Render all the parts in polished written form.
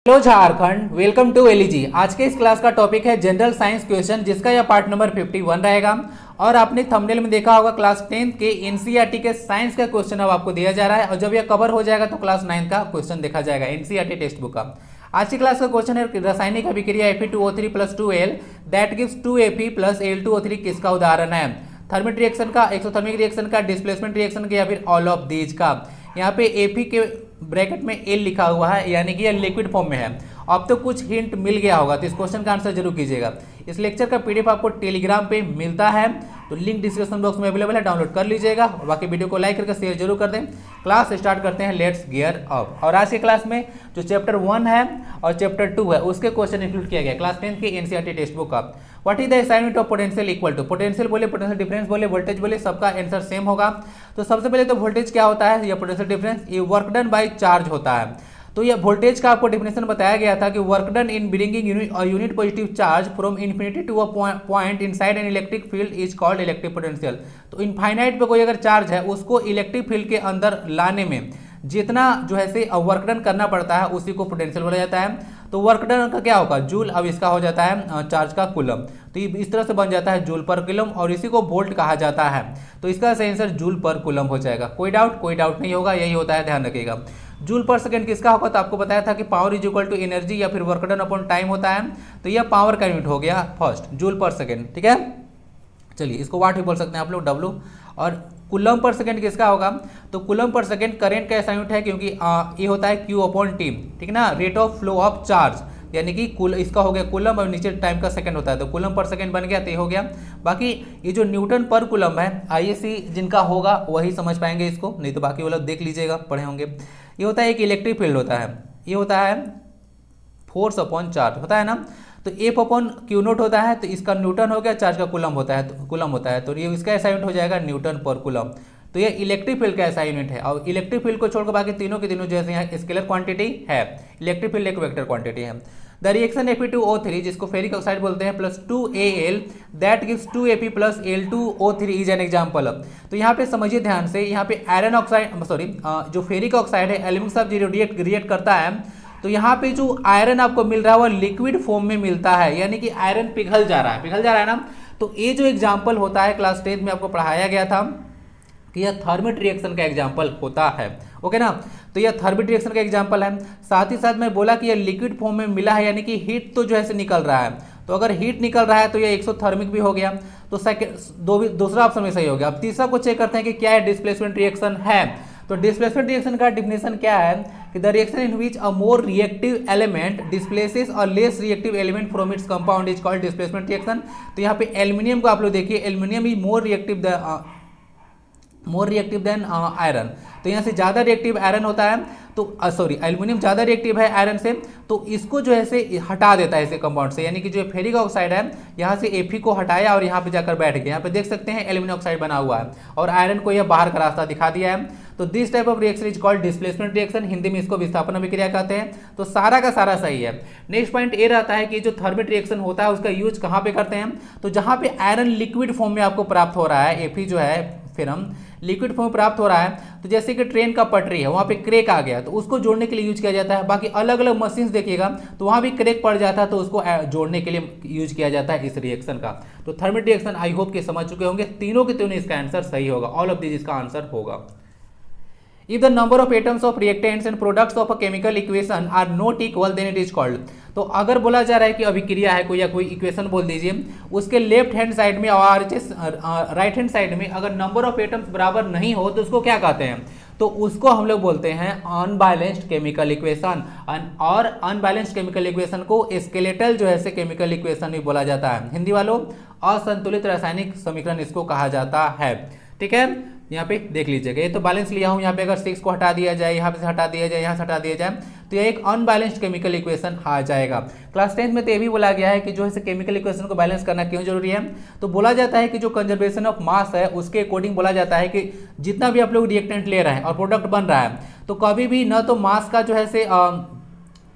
Hello Jharkhand, welcome to LEG. आज के इस क्लास का टॉपिक है जनरल साइंस क्वेश्चन, जिसका यह पार्ट नंबर 51 रहेगा। और आपने थंबनेल में देखा होगा क्लास 10 के एनसीईआरटी के साइंस का क्वेश्चन अब आपको दिया जा रहा है, और जब यह कवर हो जाएगा तो क्लास 9 का क्वेश्चन देखा जाएगा एनसीईआरटी टेक्स्ट बुक का। आज की क्लास का क्वेश्चन है रासायनिक अभिक्रिया Fe2O3 + 2Al that gives 2Fe + Al2O3 किसका उदाहरण है? थर्मिक रिएक्शन का, एक्सोथर्मिक रिएक्शन का, डिस्प्लेसमेंट रिएक्शन का, या फिर ऑल ऑफ दीज का। यहाँ पे Fe के ब्रैकेट में एल लिखा हुआ है, यानी कि यह लिक्विड फॉर्म में है। अब तो कुछ हिंट मिल गया होगा, तो इस क्वेश्चन का आंसर जरूर कीजिएगा। इस लेक्चर का पीडीएफ आपको टेलीग्राम पे मिलता है, तो लिंक डिस्क्रिप्शन बॉक्स में अवेलेबल है, डाउनलोड कर लीजिएगा। बाकी वीडियो को लाइक करके शेयर जरूर कर दें। क्लास स्टार्ट करते हैं, लेट्स गियर अप। और आज के क्लास में जो चैप्टर 1 है और चैप्टर 2 है, उसके क्वेश्चन इंक्लूड किया गया क्लास 10 के एनसीईआरटी टेक्स्ट बुक का। What is the assignment of potential equal to? Potential बोले, पोटेंशियल डिफरेंस बोले, वोल्टेज बोले, सबका आंसर सेम होगा। तो सबसे पहले तो वोल्टेज क्या होता है, या पोटेंशियल डिफरेंस, ये वर्क डन बाय चार्ज होता है। तो ये वोल्टेज का आपको डेफिनेशन बताया गया था कि work done in bringing unit positive charge from infinity to a point inside an electric field is called electric potential. तो इनफाइनाइट पे कोई अगर चार्ज है, उसको इलेक्ट्रिक फील्ड के अंदर लाने में जितना जो है से वर्क डन करना पड़ता है, उसी को पोटेंशियल बोला जाता है। तो वर्क डन का क्या होगा, जूल। अब इसका हो जाता है चार्ज का कूलम, तो ये इस तरह से बन जाता है जूल पर कूलम, और इसी को वोल्ट कहा जाता है। तो इसका सही आंसर जूल पर कूलम हो जाएगा। कोई डाउट नहीं होगा, यही होता है, ध्यान रखिएगा। जूल पर सेकंड किसका होगा, तो आपको बताया था कि power is equal to energy या फिर वर्क डन अपॉन टाइम होता है। तो यह पावर का यूनिट हो गया फर्स्ट, जूल पर सेकंड। ठीक है, चलिए इसको वाट भी बोल सकते हैं आप लोग, डब्लू। और कूलम पर सेकंड किसका होगा, तो कूलम पर सेकंड करंट का ऐसा यूनिट है, क्योंकि ये होता है क्यू अपॉन टी, ठीक ना, rate of flow of charge, यानी कि इसका हो गया कूलम और नीचे टाइम का सेकंड होता है, तो कूलम पर सेकंड बन गया, तो ये हो गया। बाकी ये जो न्यूटन पर कूलम है, आईएससी जिनका होगा वही समझ पाएंगे इसको, नहीं तो बाकी वो लोग देख लीजिएगा, पढ़े होंगे। ये होता है एक इलेक्ट्रिक फील्ड होता है, ये होता है फोर्स अपॉन चार्ज होता है ना। तो एफ अपॉन क्यू नोट होता है, तो इसका न्यूटन हो गया, चार्ज का कूलम होता है, तो कूलम होता है, तो ये इसका ऐसा यूनिट हो जाएगा न्यूटन पर कूलम। तो ये इलेक्ट्रिक फील्ड का ऐसा यूनिट है। और इलेक्ट्रिक फील्ड को छोड़कर बाकी तीनों के तीनों जैसे यहाँ स्केलर क्वांटिटी है, इलेक्ट्रिक फील्ड एक वेक्टर क्वांटिटी है। द रिएक्शन Fe2O3, जिसको फेरिक ऑक्साइड बोलते हैं, plus 2Al that gives 2Fe plus Al2O3 is an example. तो यहाँ पे समझिए ध्यान से, यहाँ पे आयरन ऑक्साइड, सॉरी जो फेरिक ऑक्साइड है, एल्यूमिनियम साथ रिएक्ट करता है, तो यहाँ पे जो आयरन आपको मिल रहा है वो लिक्विड फॉर्म में मिलता है, यानी कि आयरन पिघल जा रहा है ना। तो ये जो एग्जाम्पल होता है, क्लास 10 में आपको पढ़ाया गया था कि यह थर्मिक रिएक्शन का एग्जाम्पल होता है, ओके ना। तो यह थर्मिक रिएक्शन का एग्जाम्पल है। साथ ही साथ मैं बोला कि यह लिक्विड फॉर्म में मिला है, यानी कि हीट तो जो है से निकल रहा है। तो अगर हीट निकल रहा है तो यह एक्सोथर्मिक भी हो गया, तो दूसरा ऑप्शन में सही हो गया। अब तीसरा को चेक करते हैं कि क्या है, डिस्प्लेसमेंट रिएक्शन है। तो डिस्प्लेसमेंट रिएक्शन का डिफिनेशन क्या है कि the reaction in which a more reactive element displaces a less reactive element from its compound is called displacement reaction. तो यहाँ पे एल्यूमिनियम को आप लोग देखिए, aluminium is more reactive than iron. तो यहाँ से ज़्यादा रिएक्टिव आयरन होता है, तो सॉरी एल्यूमिनियम ज़्यादा रिएक्टिव है आयरन से, तो इसको जो है से हटा देता है इसे कंपाउंड से, यानी कि जो फेरिक ऑक्साइड है यहाँ से Fe को हटाया और यहाँ पे जाकर बैठ गया। यहाँ पे देख सकते हैं एल्यूमिनियम ऑक्साइड बना हुआ है, और आयरन को यह बाहर का रास्ता दिखा दिया है। तो this type of reaction is called displacement reaction, Hindi में इसको विस्थापन अभिक्रिया कहते हैं। तो सारा का सारा सही है। नेक्स्ट पॉइंट ये रहता है कि जो थर्मिक रिएक्शन होता है उसका यूज कहाँ पे करते हैं, तो जहाँ पे आयरन लिक्विड फॉर्म में आपको प्राप्त हो रहा है, Fe जो है फिरम लिक्विड फॉर्म प्राप्त हो रहा है। तो जैसे कि ट्रेन का पटरी है, वहाँ पे क्रेक आ गया, तो उसको जोड़ने के लिए यूज किया जाता है। बाकी अलग अलग मशीन्स देखिएगा तो वहाँ भी क्रेक पड़ जाता है, तो उसको जोड़ने के लिए यूज किया जाता है इस रिएक्शन का। तो थर्मिक रिएक्शन आई होप कि समझ चुके होंगे, तीनों के तीनों इसका आंसर सही होगा, ऑल ऑफ दिस इसका आंसर होगा। If the number of atoms of reactants and products of a chemical equation are not equal, then it is called। तो अगर बोला जा रहा है कि अभिक्रिया है कोई, या कोई इक्वेशन बोल दीजिए, उसके लेफ्ट हैंड साइड में और राइट हैंड साइड में अगर नंबर ऑफ एटम्स बराबर नहीं हो, तो उसको क्या कहते हैं, तो उसको हम लोग बोलते हैं अनबैलेंस्ड केमिकल इक्वेशन। और अनबैलेंस्ड केमिकल इक्वेशन को स्केलेटल जो है से केमिकल इक्वेशन भी बोला जाता है। हिंदी वालों, असंतुलित रासायनिक समीकरण इसको कहा जाता है। ठीक है, यहाँ पे देख लीजिएगा, ये तो बैलेंस लिया हूँ, यहाँ पे अगर 6 को हटा दिया जाए, यहाँ पे से हटा दिया जाए, यहाँ से हटा दिया जाए, तो यह एक अनबैलेंस्ड केमिकल इक्वेशन आ जाएगा। क्लास 10 में तो ये भी बोला गया है कि जो है केमिकल इक्वेशन को बैलेंस करना क्यों जरूरी है। तो बोला जाता है कि जो कंजर्वेशन ऑफ मास है उसके अकॉर्डिंग बोला जाता है कि जितना भी आप लोग रिएक्टेंट ले रहे हैं और प्रोडक्ट बन रहा है, तो कभी भी न तो मास का जो है से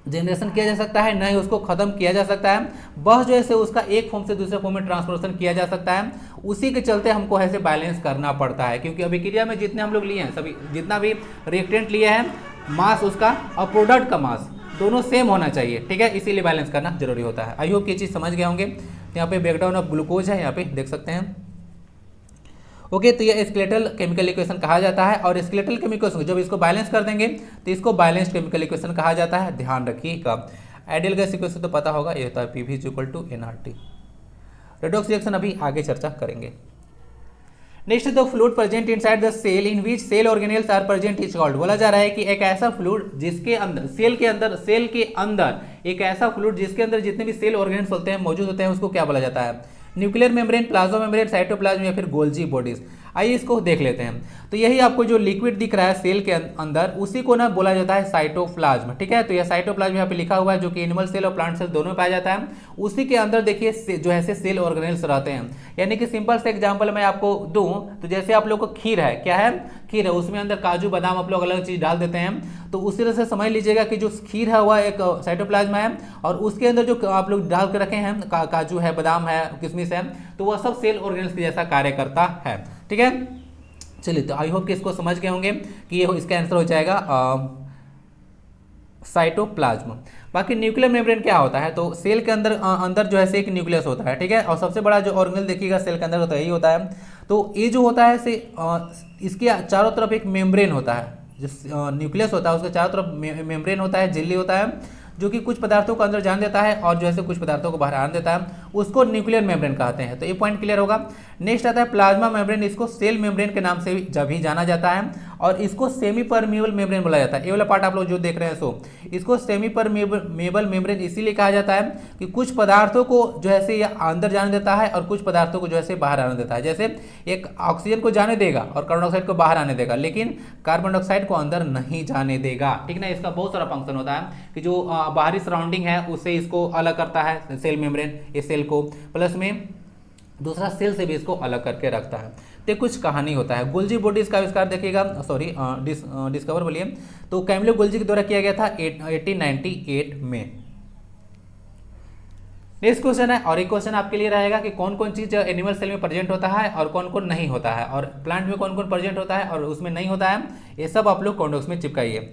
जनरेशन किया जा सकता है, न ही उसको खत्म किया जा सकता है, बस जो है उसका एक फॉर्म से दूसरे फॉर्म में ट्रांसफॉर्मेशन किया जा सकता है। उसी के चलते हमको ऐसे बैलेंस करना पड़ता है, क्योंकि अभिक्रिया में जितने हम लोग लिए हैं, सभी जितना भी रिएक्टेंट लिए हैं, मास उसका और प्रोडक्ट का मास दोनों सेम होना चाहिए, ठीक है, इसीलिए बैलेंस करना जरूरी होता है। आई होप ये चीज़ समझ गए होंगे। यहाँ पे ब्रेकडाउन ऑफ ग्लूकोज है, यहाँ पे देख सकते हैं। ओके, तो ये स्केलेटल केमिकल इक्वेशन कहा जाता है, और स्केलेटल केमिकल इक्वेशन जब इसको बैलेंस कर देंगे तो इसको बैलेंस्ड केमिकल इक्वेशन कहा जाता है, ध्यान रखिएगा। आइडियल गैस इक्वेशन तो पता होगा, ये होता है PV = nRT। रेडॉक्स रिएक्शन अभी आगे चर्चा करेंगे। Next, the fluid present inside the cell in which cell organelles are present is called. बोला जा रहा है कि एक ऐसा फ्लूइड जिसके अंदर सेल के अंदर एक ऐसा फ्लूइड जिसके अंदर जितने भी सेल ऑर्गेनेल्स होते हैं मौजूद होते हैं, उसको क्या बोला जाता है? Nuclear membrane, plasma membrane, cytoplasm या फिर गोल्जी बॉडीज। आइए इसको देख लेते हैं। तो यही आपको जो लिक्विड दिख रहा है सेल के अंदर, उसी को ना बोला जाता है साइटोप्लाज्म, ठीक है। तो यह साइटोप्लाज्म यहाँ पे लिखा हुआ है, जो कि एनिमल सेल और प्लांट सेल दोनों में पाया जाता है। उसी के अंदर देखिए जो है सेल ऑर्गेनेल्स रहते हैं। यानी कि सिंपल से एग्जांपल मैं आपको दूं तो जैसे आप लोग को खीर है, क्या है? खीर है, उसमें अंदर काजू बादाम आप लोग अलग चीज डाल देते हैं, तो उसी तरह से समझ लीजिएगा कि जो खीर है वह एक साइटोप्लाज्म है, और उसके अंदर जो आप लोग डाल के रखे हैं काजू है, बादाम है, किशमिश है, तो वह सब सेल ऑर्गेनेल्स के जैसा कार्य करता है, ठीक है। चलिए, तो आई होप कि इसको समझ गए होंगे कि ये इसका आंसर हो जाएगा साइटोप्लाज्म। बाकी न्यूक्लियर मेम्ब्रेन क्या होता है? तो सेल के अंदर जो है एक न्यूक्लियस होता है, ठीक है, और सबसे बड़ा जो ऑर्गेनेल देखिएगा सेल के अंदर होता है यही होता है। तो ये जो होता है इसके चारों तरफ एक मेम्ब्रेन होता है, जो न्यूक्लियस होता है उसके चारों तरफ मेम्ब्रेन होता है, झिल्ली होता है, जो कि कुछ पदार्थों को अंदर जान देता है और जो है कुछ पदार्थों को बाहर आने देता है, उसको न्यूक्लियर मेम्ब्रेन कहते हैं। तो ये पॉइंट क्लियर होगा। नेक्स्ट आता है प्लाज्मा मेम्ब्रेन। इसको सेल मेम्ब्रेन के नाम से भी जाना जाता है, और इसको सेमी परमिएबल मेम्ब्रेन बोला जाता है। ये वाला पार्ट आप लोग जो देख रहे हैं, सो इसको सेमी परमिएबल मेम्ब्रेन इसीलिए कहा जाता है कि कुछ पदार्थों को जो है ये अंदर जाने देता है और कुछ पदार्थों को जो है बाहर आने देता है। जैसे एक ऑक्सीजन को जाने देगा और कार्बन डाइऑक्साइड को बाहर आने देगा, लेकिन कार्बन डाइऑक्साइड को अंदर नहीं जाने देगा, ठीक ना। इसका बहुत सारा फंक्शन होता है कि जो बाहरी सराउंडिंग है उससे इसको अलग करता है सेल मेम्ब्रेन, इस सेल को, प्लस में दूसरा सेल से भी इसको अलग करके रखता है। तो कुछ कहानी होता है। गोल्जी बॉडीज का आविष्कार देखिएगा, सॉरी डिस्कवर बोलिए, तो कैमिलो गोल्जी के द्वारा किया गया था 1898 में। नेक्स्ट क्वेश्चन है, और एक क्वेश्चन आपके लिए रहेगा कि कौन कौन चीज एनिमल सेल में प्रेजेंट होता है और कौन कौन नहीं होता है, और प्लांट में कौन कौन प्रेजेंट होता है और उसमें नहीं होता है, ये सब आप लोग कॉन्डोक्स में चिपकाइए।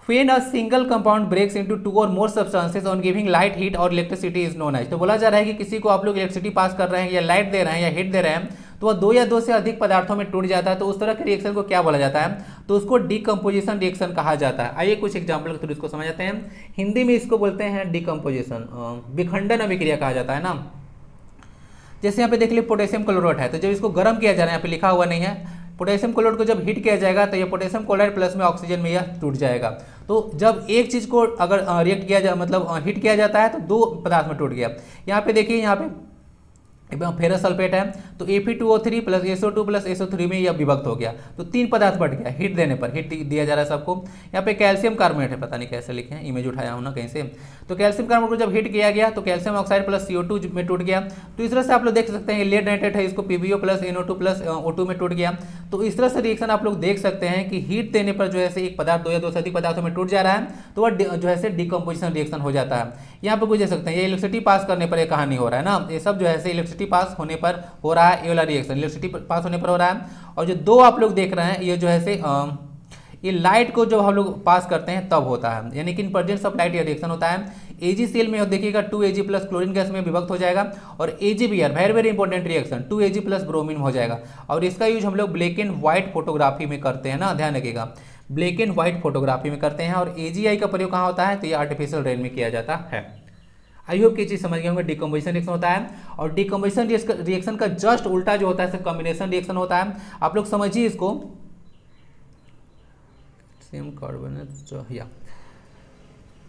When a single compound breaks into two or more substances on giving light, heat और electricity is known as। तो बोला जा रहा है कि किसी को आप लोग इलेक्ट्रिसिटी पास कर रहे हैं या लाइट दे रहे हैं या हीट दे रहे हैं, तो वह दो या दो से अधिक पदार्थों में टूट जाता है, तो उस तरह के रिएक्शन को क्या बोला जाता है? तो उसको डीकम्पोजिशन रिएक्शन कहा जाता है। आइए कुछ एग्जाम्पल के थ्रू इसको समझते हैं। हिंदी में इसको बोलते हैं डीकम्पोजिशन, विखंडन अभिक्रिया कहा जाता है ना। जैसे यहाँ पे देख लीजिए पोटेशियम क्लोराइड है, तो जब इसको गर्म किया जा रहा है, यहाँ पे लिखा हुआ नहीं है, पोटेशियम क्लोराइड को जब हीट किया जाएगा तो ये पोटेशियम क्लोराइड प्लस में ऑक्सीजन में यह टूट जाएगा। तो जब एक चीज को अगर रिएक्ट किया जाए, मतलब हीट किया जाता है, तो दो पदार्थ में टूट गया। यहाँ पे देखिए, यहाँ पे फेरस सल्फेट है, तो Fe2O3 plus SO2 plus SO3 में यह विभक्त हो गया, तो तीन पदार्थ बढ़ गया हीट देने पर। हीट दिया जा रहा है सबको। यहाँ पे कैल्शियम कार्बोनेट है, पता नहीं कैसे लिखे हैं, इमेज उठाया हूँ ना कहीं से। तो कैल्शियम कार्बोनेट को जब हीट किया गया तो कैल्शियम ऑक्साइड प्लस CO2 में टूट गया। तो इस तरह से आप लोग देख सकते हैं, लेड नाइट्रेट है, इसको PbO plus NO2 plus O2 में टूट गया। तो इस तरह से रिएक्शन आप लोग देख सकते हैं कि हीट देने पर जो है एक पदार्थ दो या दो से अधिक पदार्थों में टूट जा रहा है, तो वह जो है डिकम्पोजिशन रिएक्शन हो जाता है। यहाँ पे कुछ देख सकते हैं, ये इलेक्ट्रिसिटी पास करने पर यह कहानी हो रहा है ना, ये सब जो है इलेक्ट्रिसिटी पास होने पर हो रहा है, ये वाला रिएक्शन इलेक्ट्रिसिटी पास होने पर हो रहा है। और जो दो आप लोग देख रहे हैं, ये जो है ये लाइट को जब हम लोग पास करते हैं तब होता है, यानी कि इन प्रेजेंस ऑफ लाइट ये रिएक्शन होता है। Ag में देखिएगा 2Ag प्लस क्लोरीन गैस में विभक्त हो जाएगा, और AgBr very very important reaction 2Ag plus bromine हो जाएगा। और इसका यूज हम लोग ब्लैक एंड व्हाइट फोटोग्राफी में करते हैं ना, ध्यान रखिएगा, ब्लैक एंड व्हाइट फोटोग्राफी में करते हैं। और AgI का प्रयोग कहाँ होता है? तो ये आर्टिफिशियल रेन में किया जाता है। आई होप की चीज समझ गए होंगे। डिकम्पोजिशन रिएक्शन होता है, और डिकम्पोजिशन रिएक्शन का जस्ट उल्टा जो होता है कॉम्बिनेशन रिएक्शन होता है। आप लोग समझिए इसको, सेम कार्बोनेट या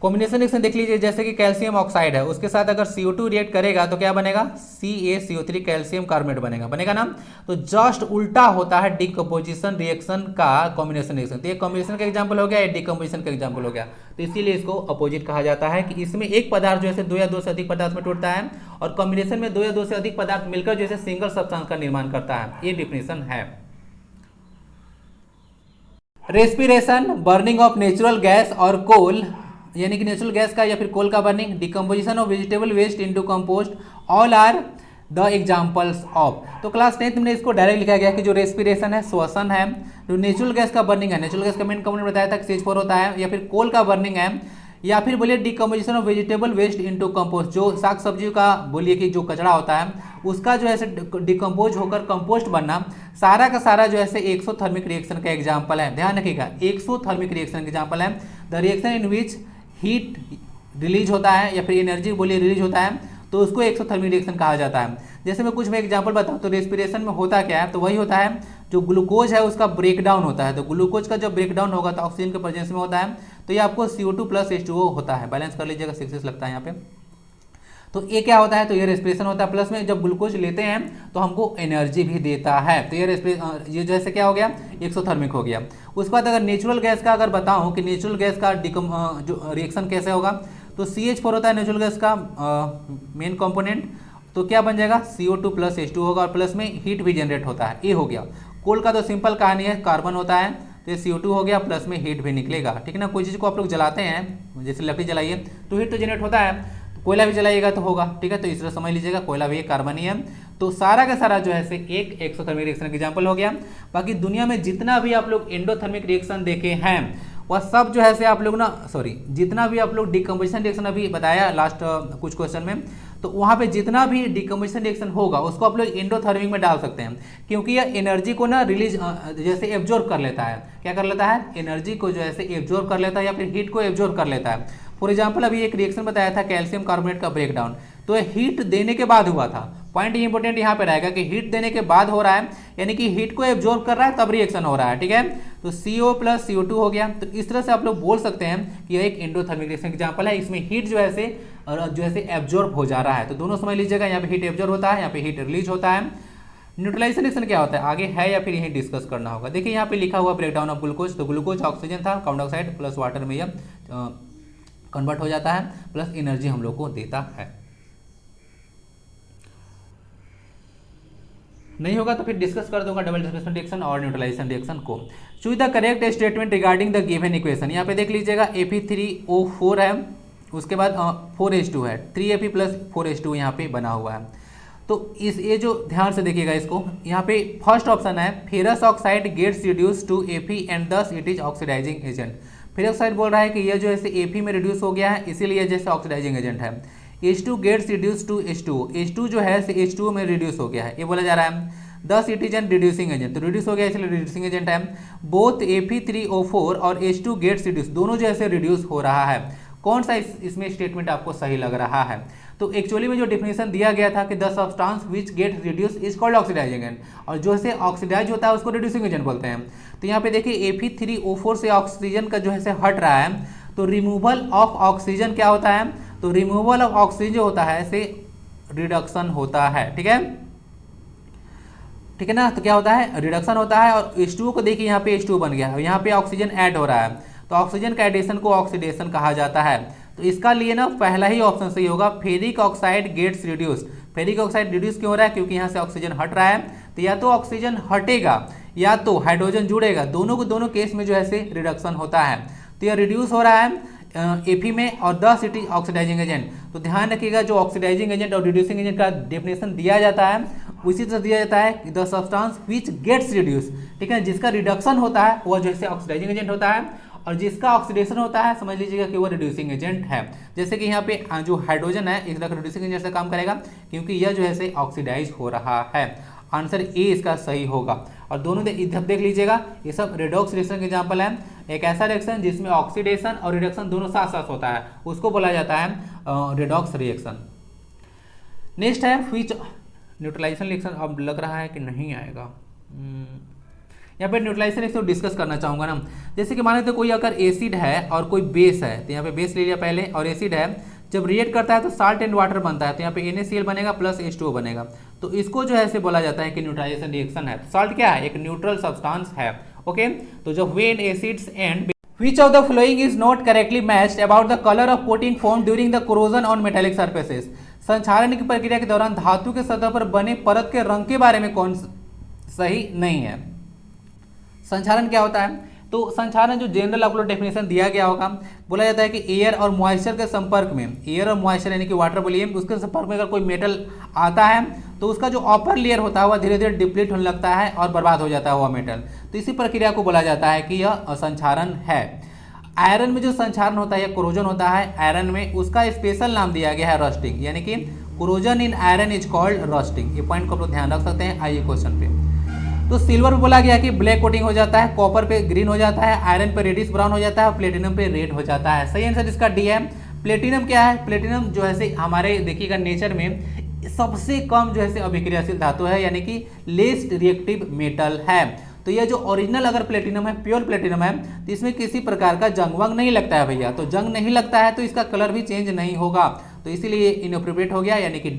कॉम्बिनेशन रिएक्शन देख लीजिए। जैसे कि कैल्शियम ऑक्साइड है, उसके साथ अगर CO2 रिएक्ट करेगा तो क्या बनेगा? CaCO3 कैल्शियम कार्बोनेट बनेगा ना। तो जस्ट उल्टा होता है डिकम्पोजिशन रिएक्शन का कॉम्बिनेशन रिएक्शन। तो ये कॉम्बिनेशन का एग्जांपल हो गया, ये डिकम्पोजिशन का एग्जांपल हो गया। तो इसीलिए इसको अपोजिट कहा जाता है कि इसमें एक पदार्थ जो है दो या दो से अधिक पदार्थ में टूटता है, और कॉम्बिनेशन में दो या दो से अधिक पदार्थ मिलकर जो है सिंगल सब्सटेंस का निर्माण करता है। ये डिफिनेशन है। Respiration, burning of natural gas और कोल, यानी कि नेचुरल गैस का या फिर कोल का burning, decomposition of vegetable waste into compost, all are the examples of. तो क्लास 10th में इसको डायरेक्ट लिखा गया कि जो रेस्पिरेशन है, श्वसन है, जो नेचुरल गैस का बर्निंग है, नेचुरल गैस का मेन कंपोनेंट बताया था कि CH4 होता है, या फिर कोल का बर्निंग है, या फिर बोलिए decomposition of vegetable waste into compost, जो साग सब्जी का बोलिए कि जो कचरा होता है उसका जो है डिकम्पोज होकर कंपोस्ट बनना, सारा का सारा जो है एक्सोथर्मिक रिएक्शन का एग्जाम्पल है। ध्यान रखिएगा, एक्सोथर्मिक रिएक्शन का एग्जाम्पल है the reaction in which heat release होता है या फिर एनर्जी बोलिए रिलीज होता है, तो उसको एक्सोथर्मिक रिएक्शन कहा जाता है। जैसे मैं कुछ में एग्जांपल बताऊं तो रेस्पिरेशन में होता क्या है, तो वही होता है जो ग्लूकोज है उसका ब्रेकडाउन होता है, तो ग्लूकोज का जब ब्रेकडाउन होगा तो ऑक्सीजन के प्रेजेंस में होता है, तो ये आपको CO2 + H2O होता है। बैलेंस कर लीजिएगा, 6 लगता है यहाँ पे। तो ये क्या होता है, तो ये रेस्पिरेशन होता है, प्लस में जब ग्लूकोज लेते हैं तो हमको एनर्जी भी देता है, तो ये जैसे क्या हो गया, एक्सोथर्मिक हो गया। उसके बाद अगर नेचुरल गैस का अगर बताऊं कि नेचुरल गैस का जो रिएक्शन कैसे होगा, तो CH4 होता है नेचुरल गैस का मेन कंपोनेंट, तो क्या बन जाएगा CO2 + H2 होगा, और प्लस में हीट भी जनरेट होता है, ये हो गया। कोल का तो सिंपल कहानी है, कार्बन होता है, तो ये CO2 हो गया, प्लस में हीट भी निकलेगा, ठीक है ना। कोई चीज़ को आप लोग जलाते हैं, जैसे लकड़ी जलाइए तो हीट तो जनरेट होता है, तो कोयला भी जलाइएगा तो होगा, ठीक है। तो इस तरह समझ लीजिएगा, कोयला भी एक कार्बन ही है। तो सारा का सारा जो है एक एक्सोथर्मिक रिएक्शन का एग्जाम्पल हो गया। बाकी दुनिया में जितना भी आप लोग एंडोथर्मिक रिएक्शन देखे हैं वह सब जो है आप लोग जितना भी आप लोग डिकम्पोजिशन रिएक्शन अभी बताया लास्ट कुछ क्वेश्चन में, तो वहाँ पे जितना भी डिकम्पोजिशन रिएक्शन होगा उसको आप लोग एंडोथर्मिक में डाल सकते हैं, क्योंकि यह एनर्जी को रिलीज जैसे एब्जॉर्ब कर लेता है। क्या कर लेता है, एनर्जी को जो है एब्जॉर्ब कर लेता है या फिर हीट को एब्जॉर्ब कर लेता है। फॉर एग्जाम्पल अभी एक रिएक्शन बताया था कैल्शियम कार्बोनेट का ब्रेकडाउन, तो हीट देने के बाद हुआ था। पॉइंट इंपॉर्टेंट यहाँ पे रहेगा कि हीट देने के बाद हो रहा है, यानी कि हीट को एब्जॉर्ब कर रहा है तब रिएक्शन हो रहा है, ठीक है। तो CO + CO2 हो गया। तो इस तरह से आप लोग बोल सकते हैं कि यह एक एंडोथर्मिक रिएक्शन एग्जाम्पल है, इसमें हीट जो है एब्जॉर्ब हो जा रहा है। तो दोनों समझ लीजिएगा, यहाँ पे हीट एब्जॉर्ब होता है, यहाँ पे हीट रिलीज होता है। न्यूट्रलाइजेशन रिएक्शन क्या होता है आगे है या फिर यहीं डिस्कस करना होगा। देखिए यहाँ पे लिखा हुआ ब्रेकडाउन ऑफ ग्लूकोज, तो ग्लूकोज ऑक्सीजन था, कार्बन डाइऑक्साइड प्लस वाटर में यह कन्वर्ट हो जाता है, प्लस एनर्जी हम लोग को देता है। नहीं होगा तो फिर डिस्कस कर दूंगा डबल डिस्प्लेसमेंट रिएक्शन और न्यूट्रलाइजेशन रिएक्शन को। Choose the correct statement regarding the given equation. यहाँ पे देख लीजिएगा Fe3O4 है, उसके बाद 4H2 है, 3Fe + 4H2 यहाँ पे बना हुआ है। तो ये जो ध्यान से देखिएगा इसको, यहाँ पे फर्स्ट ऑप्शन है ferrous oxide gets reduce to Fe and thus it is oxidizing agent. Ferrous oxide बोल रहा है कि यह जो है Fe में रिड्यूस हो गया है, इसीलिए जैसे ऑक्सीडाइजिंग एजेंट है। H2 gets reduce to H2, H2 जो है H2 में रिड्यूस हो गया है, ये बोला जा रहा है। दस it is an reducing agent, तो रिड्यूस हो गया इसलिए रिड्यूसिंग एजेंट है। बोथ Fe3O4 और H2 गेट्स रिड्यूस, दोनों जो है रिड्यूस हो रहा है। कौन सा इसमें स्टेटमेंट आपको सही लग रहा है? तो एक्चुअली में जो डेफिनेशन दिया गया था कि the substance which get reduce is called oxidizing agent, और जो है ऑक्सीडाइज होता है उसको रिड्यूसिंग एजेंट बोलते हैं। तो यहाँ पे देखिए Fe3O4 से ऑक्सीजन का जो है हट रहा है, तो रिमूवल ऑफ ऑक्सीजन क्या होता है, तो रिमूवल ऑफ ऑक्सीजन जो होता है ऐसे रिडक्शन होता है, ठीक है, ठीक है ना। तो क्या होता है, रिडक्शन होता है। और H2O को देखिए यहाँ पे H2O बन गया है, यहाँ पे ऑक्सीजन ऐड हो रहा है, तो ऑक्सीजन का एडिशन को ऑक्सीडेशन कहा जाता है। तो इसका लिए ना पहला ही ऑप्शन सही होगा, ferric oxide gets reduce. Ferric oxide reduce क्यों हो रहा है, क्योंकि यहाँ से ऑक्सीजन हट रहा है, तो या तो ऑक्सीजन हटेगा या तो हाइड्रोजन जुड़ेगा, दोनों केस में जो है रिडक्शन होता है। तो यह रिड्यूस हो रहा है Fe में, और 10 इट इज ऑक्सीडाइजिंग एजेंट। तो ध्यान रखिएगा, जो ऑक्सीडाइजिंग एजेंट और रिड्यूसिंग एजेंट का डेफिनेशन दिया जाता है उसी तरह दिया जाता है, the substance which gets reduce, ठीक है, जिसका रिडक्शन होता है वह जैसे ऑक्सीडाइजिंग एजेंट होता है, और जिसका ऑक्सीडेशन होता है समझ लीजिएगा कि वो रिड्यूसिंग एजेंट है। जैसे कि यहाँ पे जो हाइड्रोजन है एक तरह रिड्यूसिंग एजेंट से काम करेगा, क्योंकि यह जो है ऑक्सीडाइज हो रहा है। आंसर ए इसका सही होगा। और दोनों इधर देख लीजिएगा, ये सब रेडॉक्स रिएक्शन के एग्जाम्पल है। एक ऐसा रिएक्शन जिसमें ऑक्सीडेशन और रिडक्शन दोनों साथ साथ होता है, उसको बोला जाता है रेडॉक्स रिएक्शन। नेक्स्ट है व्हिच न्यूट्रलाइजेशन रिएक्शन, अब लग रहा है कि नहीं आएगा। यहाँ पे न्यूट्रलाइजेशन रिएक्शन डिस्कस करना चाहूँगा ना। जैसे कि मान लेते कोई अगर एसिड है और कोई बेस है, तो यहाँ पे बेस ले लिया पहले, और एसिड है, जब रिएक्ट करता है तो साल्ट एंड वाटर बनता है, तो यहाँ पे NaCl बनेगा प्लस H2O बनेगा। तो इसको जो है बोला जाता है कि न्यूट्रलाइजेशन रिएक्शन है। साल्ट क्या है, एक न्यूट्रल सब्सटेंस है, ओके। तो जब when acids and which of the following is not correctly matched about the color of coating formed during the corrosion on metallic surfaces, संक्षारण की प्रक्रिया के दौरान धातु के सतह पर बने परत के रंग के बारे में कौन सही नहीं है। संक्षारण क्या होता है, तो संक्षारण जो जनरल आप लोग डेफिनेशन दिया गया होगा, बोला जाता है कि एयर और मॉइस्चर के संपर्क में, एयर और मॉइस्चर यानी कि वाटर बोलिए, उसके संपर्क में अगर कोई मेटल आता है तो उसका जो अपर लेयर होता है वह धीरे धीरे डिप्लीट होने लगता है और बर्बाद हो जाता है वह मेटल। तो इसी प्रक्रिया को बोला जाता है कि यह संक्षारण है। आयरन में जो संक्षारण होता है या कोरोजन होता है आयरन में, उसका स्पेशल नाम दिया गया है रस्टिंग, यानी कि corrosion in iron is called rusting. ये पॉइंट को आप लोग ध्यान रख सकते हैं। आइए क्वेश्चन पे, तो सिल्वर पे बोला गया कि ब्लैक कोटिंग हो जाता है, कॉपर पे ग्रीन हो जाता है, आयरन पे रेडिश ब्राउन हो जाता है और प्लेटिनम पे रेड हो जाता है। सही आंसर इसका डी है। प्लेटिनम क्या है? प्लेटिनम जो है से हमारे देखिएगा नेचर में सबसे कम जो है से अभिक्रियाशील धातु है, यानी कि लेस्ट रिएक्टिव मेटल है। तो ये जो ओरिजिनल अगर प्लेटिनम है, प्योर प्लेटिनम है, तो इसमें किसी प्रकार का जंग वंग नहीं लगता है भैया। तो जंग नहीं लगता है तो इसका कलर भी चेंज नहीं होगा, तो इसीलिए इनअप्रोप्रिएट हो गया, यानी कि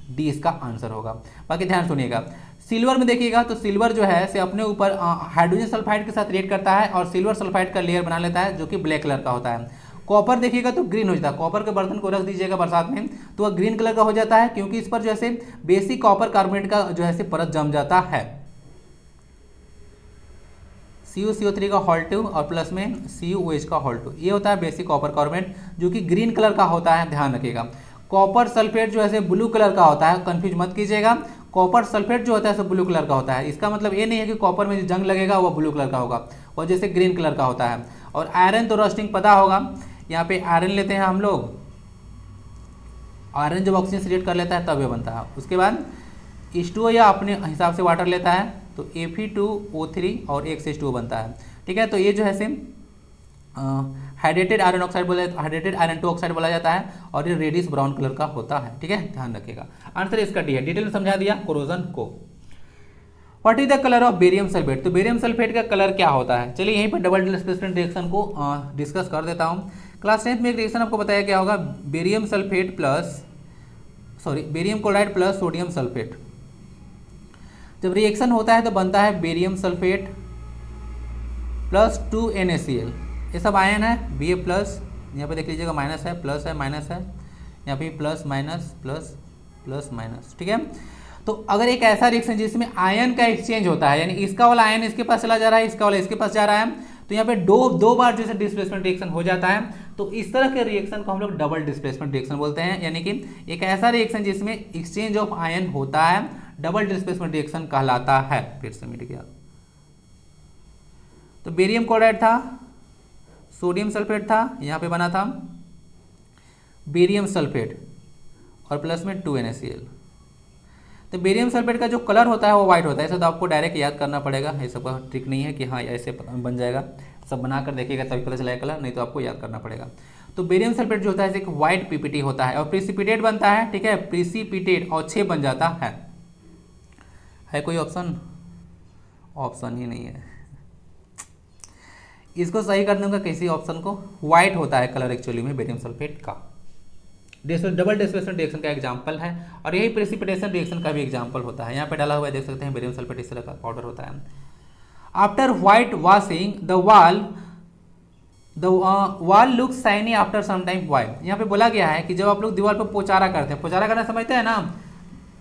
डी इसका आंसर होगा। बाकी ध्यान सुनिएगा, सिल्वर में देखिएगा तो सिल्वर जो है से अपने ऊपर हाइड्रोजन सल्फाइड के साथ रिएक्ट करता है और सिल्वर सल्फाइड का लेयर बना लेता है जो कि ब्लैक कलर का होता है। कॉपर देखिएगा तो ग्रीन हो जाता है। कॉपर के बर्तन को रख दीजिएगा बरसात में तो वह ग्रीन कलर का हो जाता है, क्योंकि इस पर जो है बेसिक कॉपर कार्बोनेट का जो है परत जम जाता है। CuCO3 का हॉल 2 और प्लस में CuOH का हॉल 2, ये होता है बेसिक कॉपर कार्बोनेट जो कि ग्रीन कलर का होता है, ध्यान रखिएगा। कॉपर सल्फेट जो है ब्लू कलर का होता है, कंफ्यूज मत कीजिएगा। कॉपर सल्फेट जो होता है ब्लू कलर का होता है, इसका मतलब ये नहीं है कि कॉपर में जो जंग लगेगा वो ब्लू कलर का होगा, वो जैसे ग्रीन कलर का होता है। और आयरन तो रस्टिंग पता होगा, यहाँ पे आयरन लेते हैं हम लोग, आयरन जब ऑक्सीजन से रिएक्ट कर लेता है तब ये बनता है। उसके बाद H2O या अपने हिसाब से वाटर लेता है तो Fe2O3 और एक से H2O बनता है, ठीक है। तो ये जो है से हाइड्रेटेड आयरन ऑक्साइड बोला, हाइड्रेटेड आयरन 2 ऑक्साइड बोला जाता है और ये रेडिश ब्राउन कलर का होता है, ठीक है, ध्यान रखिएगा। आंसर इसका डी है, डिटेल में समझा दिया कोरोजन को। What is the colour of barium sulphate? तो बेरियम सल्फेट का कलर क्या होता है? चलिए यहीं पर डबल डिस्प्लेसमेंट रिएक्शन को डिस्कस कर देता हूँ। क्लास 10th में एक रिएक्शन आपको बताया क्या होगा, barium sulphate plus barium chloride plus sodium sulphate. जब रिएक्शन होता है तो बनता है बेरियम सल्फेट प्लस 2NaCl, ये सब आयन है, Ba प्लस, यहाँ पे देख लीजिएगा माइनस है, प्लस है, माइनस है, यहाँ पे plus minus plus plus minus, ठीक है। तो अगर एक ऐसा रिएक्शन जिसमें आयन का एक्सचेंज होता है, यानी इसका वाला आयन इसके पास चला जा रहा है, इसका वाला इसके पास जा रहा है, तो यहाँ पे दो बार जैसे डिस्प्लेसमेंट रिएक्शन हो जाता है, तो इस तरह के रिएक्शन को हम लोग डबल डिस्प्लेसमेंट रिएक्शन बोलते हैं। यानी कि एक ऐसा रिएक्शन जिसमें एक्सचेंज ऑफ आयन होता है डबल डिस्प्लेसमेंट रिएक्शन कहलाता है। फिर से मिट गया, तो बेरियम क्लोराइड था, सोडियम सल्फेट था, यहाँ पे बना था बेरियम सल्फेट और प्लस में 2NaCl। तो बेरियम सल्फेट का जो कलर होता है वो व्हाइट होता है, ऐसा तो आपको डायरेक्ट याद करना पड़ेगा, ये सब का ट्रिक नहीं है कि हाँ ऐसे बन जाएगा, सब बना कर देखिएगा तभी पता चलेगा कलर, नहीं तो आपको याद करना पड़ेगा। तो बेरियम सल्फेट जो होता है एक व्हाइट पीपीटी होता है और प्रिसिपिटेट बनता है, ठीक है, प्रिसिपिटेट और 6 बन जाता है कोई ऑप्शन? ऑप्शन ही नहीं है, इसको सही कर दूंगा किसी ऑप्शन को। व्हाइट होता है कलर एक्चुअली में बेरियम सल्फेट का, डबल डिस्प्लेसमेंट रिएक्शन का एग्जांपल है और यही प्रेसिपिटेशन रिएक्शन का भी एग्जांपल होता है। यहाँ पे डाला हुआ है, देख सकते हैं बेरियम सल्फेट इस तरह का पाउडर होता है। After white washing the wall look shiny after some time, white. यहाँ पे बोला गया है कि जब आप लोग दीवार पर पोचारा करते हैं, पोचारा करना समझते हैं ना,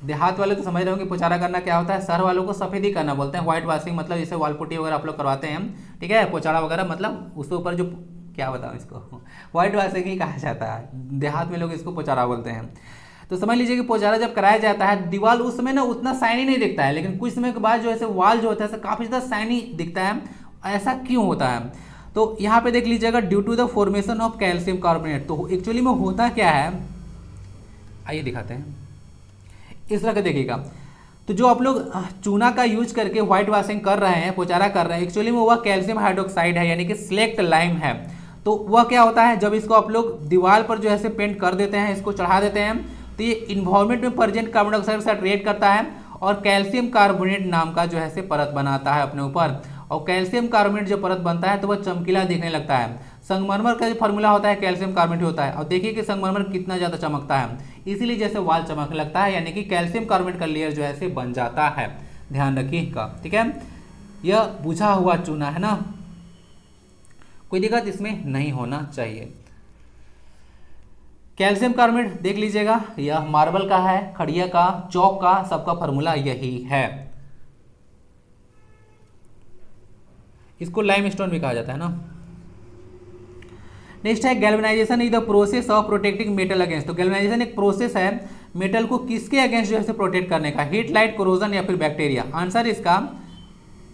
देहात वाले तो समझ रहे होंगे पोचारा करना क्या होता है, शहर वालों को सफेदी करना बोलते हैं। व्हाइट वॉशिंग मतलब जैसे वॉल पुट्टी वगैरह आप लोग करवाते हैं, ठीक है, पोचारा वगैरह मतलब उसके ऊपर जो, क्या बताऊँ इसको, व्हाइट वॉशिंग ही कहा जाता है, देहात में लोग इसको पोचारा बोलते हैं। तो समझ लीजिए कि पोचारा जब कराया जाता है, दीवार उस समय ना उतना शाइनी नहीं दिखता है, लेकिन कुछ समय के बाद जो है वॉल जो होता है काफ़ी ज़्यादा शाइनी दिखता है। ऐसा क्यों होता है? तो यहाँ पे देख लीजिएगा, due to the formation of calcium carbonate. तो एक्चुअली में होता क्या है, आइए दिखाते हैं, इस तरह का देखिएगा। तो जो आप लोग चूना का यूज करके व्हाइट वॉशिंग कर रहे हैं, पोचारा कर रहे हैं, एक्चुअली में वह कैल्शियम हाइड्रोक्साइड है, यानी कि स्लेक्ट लाइम है। तो वह क्या होता है, जब इसको आप लोग दीवार पर जो है पेंट कर देते हैं, इसको चढ़ा देते हैं, तो ये इन्वायरमेंट में प्रेजेंट कार्बन डाइऑक्साइड के साथ रिएक्ट करता है और कैल्शियम कार्बोनेट नाम का जो है परत बनाता है अपने ऊपर। और कैल्शियम कार्बोनेट जो परत बनता है तो वह चमकीला दिखने लगता है। संगमरमर का जो फार्मूला होता है कैल्शियम कार्बोनेट होता है, और देखिए कि संगमरमर कितना ज़्यादा चमकता है, इसीलिए जैसे वॉल चमकने लगता है, यानी कि कैल्शियम कार्बोनेट का लेयर जो है बन जाता है, ध्यान रखिएगा, ठीक है। यह बुझा हुआ चूना है ना, कोई दिक्कत इसमें नहीं होना चाहिए। कैल्शियम कार्बोनेट देख लीजिएगा, यह मार्बल का है, खड़िया का, चौक का, सबका फार्मूला यही है। इसको लाइमस्टोन भी कहा जाता है ना। नेक्स्ट है galvanisation is the process of protecting metal against. तो गैल्वेनाइजेशन एक प्रोसेस है मेटल को किसके अगेंस्ट जो है प्रोटेक्ट करने का, हीट, लाइट, कोरोजन या फिर बैक्टीरिया। आंसर इसका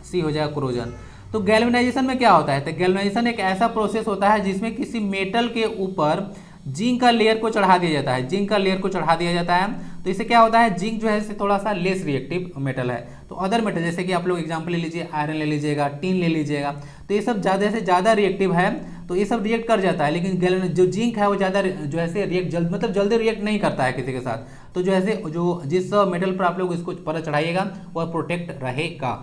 सी हो जाएगा, कोरोजन। तो गैल्वेनाइजेशन में क्या होता है, तो गैल्वेनाइजेशन एक ऐसा प्रोसेस होता है जिसमें किसी मेटल के ऊपर जिंक का लेयर को चढ़ा दिया जाता है, जिंक का लेयर को चढ़ा दिया जाता है। तो इससे क्या होता है, जिंक जो है थोड़ा सा लेस रिएक्टिव मेटल है। तो अदर मेटल जैसे कि आप लोग एग्जांपल ले लीजिए, आयरन ले लीजिएगा, टीन ले लीजिएगा, तो ये सब ज़्यादा से ज़्यादा रिएक्टिव है, तो ये सब रिएक्ट कर जाता है। लेकिन जो जिंक है वो ज़्यादा जो है रिएक्ट जल्दी रिएक्ट नहीं करता है किसी के साथ। तो जो है जो जिस मेटल पर आप लोग इसको पर चढ़ाइएगा वह प्रोटेक्ट रहेगा।